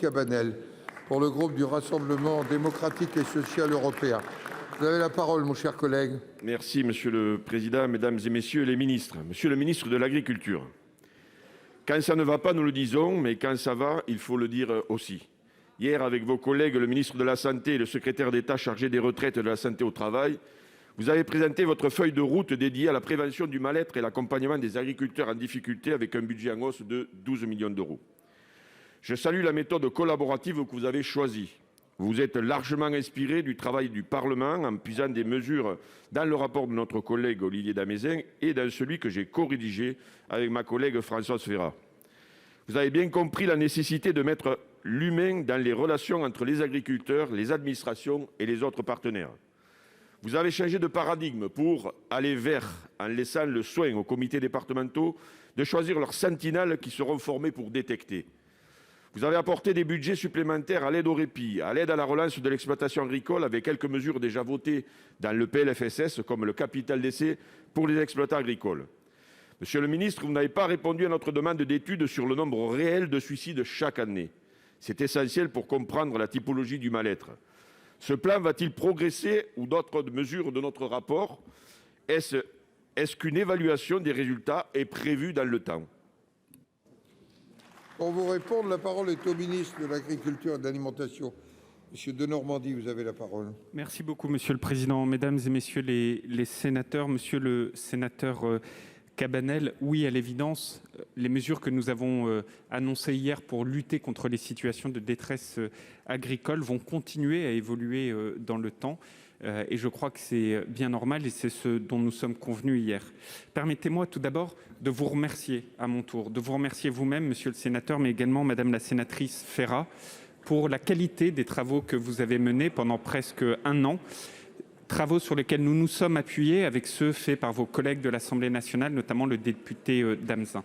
Cabanel, pour le groupe du Rassemblement démocratique et social européen. Vous avez la parole, mon cher collègue. Merci, Monsieur le Président, Mesdames et Messieurs les ministres. Monsieur le ministre de l'Agriculture, quand ça ne va pas, nous le disons, mais quand ça va, il faut le dire aussi. Hier, avec vos collègues, le ministre de la Santé et le secrétaire d'État chargé des retraites et de la santé au travail, vous avez présenté votre feuille de route dédiée à la prévention du mal-être et l'accompagnement des agriculteurs en difficulté avec un budget en hausse de 12 millions d'euros. Je salue la méthode collaborative que vous avez choisie. Vous vous êtes largement inspiré du travail du Parlement en puisant des mesures dans le rapport de notre collègue Olivier Damézin et dans celui que j'ai co-rédigé avec ma collègue Françoise Férat. Vous avez bien compris la nécessité de mettre l'humain dans les relations entre les agriculteurs, les administrations et les autres partenaires. Vous avez changé de paradigme pour aller vers, en laissant le soin aux comités départementaux de choisir leurs sentinelles qui seront formés pour détecter. Vous avez apporté des budgets supplémentaires à l'aide au répit, à l'aide à la relance de l'exploitation agricole avec quelques mesures déjà votées dans le PLFSS, comme le capital d'essai pour les exploitants agricoles. Monsieur le ministre, vous n'avez pas répondu à notre demande d'études sur le nombre réel de suicides chaque année. C'est essentiel pour comprendre la typologie du mal-être. Ce plan va-t-il progresser ou d'autres mesures de notre rapport? Est-ce qu'une évaluation des résultats est prévue dans le temps? Pour vous répondre, la parole est au ministre de l'Agriculture et de l'Alimentation. Monsieur Denormandie, vous avez la parole. Merci beaucoup, Monsieur le Président. Mesdames et Messieurs les sénateurs, Monsieur le sénateur Cabanel, oui, à l'évidence, les mesures que nous avons annoncées hier pour lutter contre les situations de détresse agricole vont continuer à évoluer dans le temps. Et je crois que c'est bien normal et c'est ce dont nous sommes convenus hier. Permettez-moi tout d'abord de vous remercier à mon tour, de vous remercier vous-même, monsieur le sénateur, mais également madame la sénatrice Férat, pour la qualité des travaux que vous avez menés pendant presque un an, travaux sur lesquels nous nous sommes appuyés avec ceux faits par vos collègues de l'Assemblée nationale, notamment le député Damzin.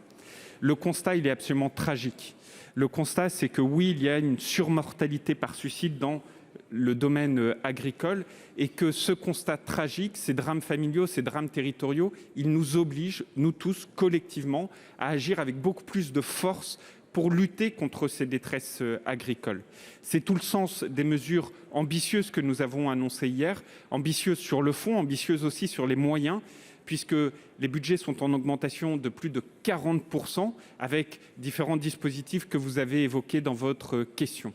Le constat, il est absolument tragique. Le constat, c'est que oui, il y a une surmortalité par suicide dans le domaine agricole et que ce constat tragique, ces drames familiaux, ces drames territoriaux, ils nous obligent, nous tous, collectivement, à agir avec beaucoup plus de force pour lutter contre ces détresses agricoles. C'est tout le sens des mesures ambitieuses que nous avons annoncées hier, ambitieuses sur le fond, ambitieuses aussi sur les moyens, puisque les budgets sont en augmentation de plus de 40%, avec différents dispositifs que vous avez évoqués dans votre question.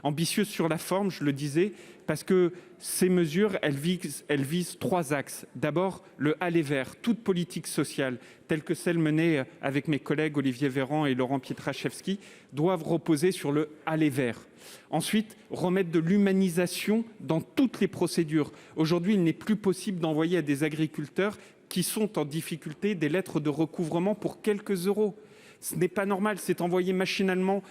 Ambitieuse sur la forme, je le disais, parce que ces mesures, elles visent trois axes. D'abord, le aller vers, toute politique sociale, telle que celle menée avec mes collègues Olivier Véran et Laurent Pietraszewski, doivent reposer sur le aller vers. Ensuite, remettre de l'humanisation dans toutes les procédures. Aujourd'hui, il n'est plus possible d'envoyer à des agriculteurs qui sont en difficulté des lettres de recouvrement pour quelques euros. Ce n'est pas normal, c'est envoyé machinalement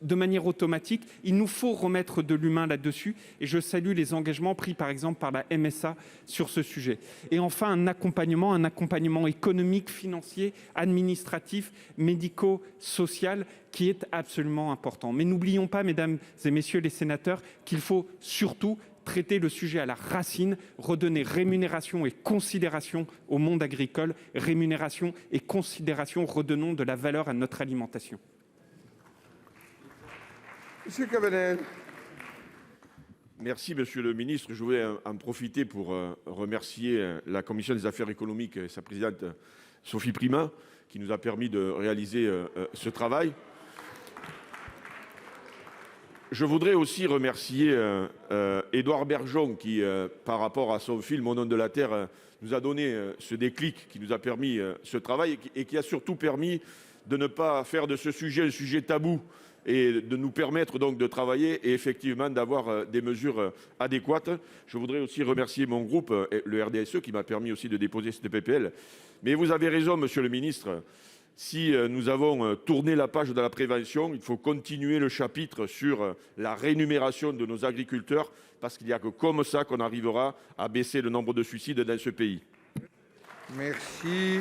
de manière automatique. Il nous faut remettre de l'humain là-dessus et je salue les engagements pris par exemple par la MSA sur ce sujet. Et enfin, un accompagnement économique, financier, administratif, médico-social qui est absolument important. Mais n'oublions pas, mesdames et messieurs les sénateurs, qu'il faut surtout traiter le sujet à la racine, redonner rémunération et considération au monde agricole, rémunération et considération, redonnons de la valeur à notre alimentation. Monsieur Cabanel. Merci, monsieur le ministre. Je voulais en profiter pour remercier la Commission des affaires économiques et sa présidente Sophie Primas, qui nous a permis de réaliser ce travail. Je voudrais aussi remercier Édouard Bergeon, qui, par rapport à son film Au nom de la terre, nous a donné ce déclic, qui nous a permis ce travail et qui a surtout permis de ne pas faire de ce sujet un sujet tabou, et de nous permettre donc de travailler et effectivement d'avoir des mesures adéquates. Je voudrais aussi remercier mon groupe, le RDSE, qui m'a permis aussi de déposer cette PPL. Mais vous avez raison, monsieur le ministre, si nous avons tourné la page de la prévention, il faut continuer le chapitre sur la rémunération de nos agriculteurs, parce qu'il n'y a que comme ça qu'on arrivera à baisser le nombre de suicides dans ce pays. Merci.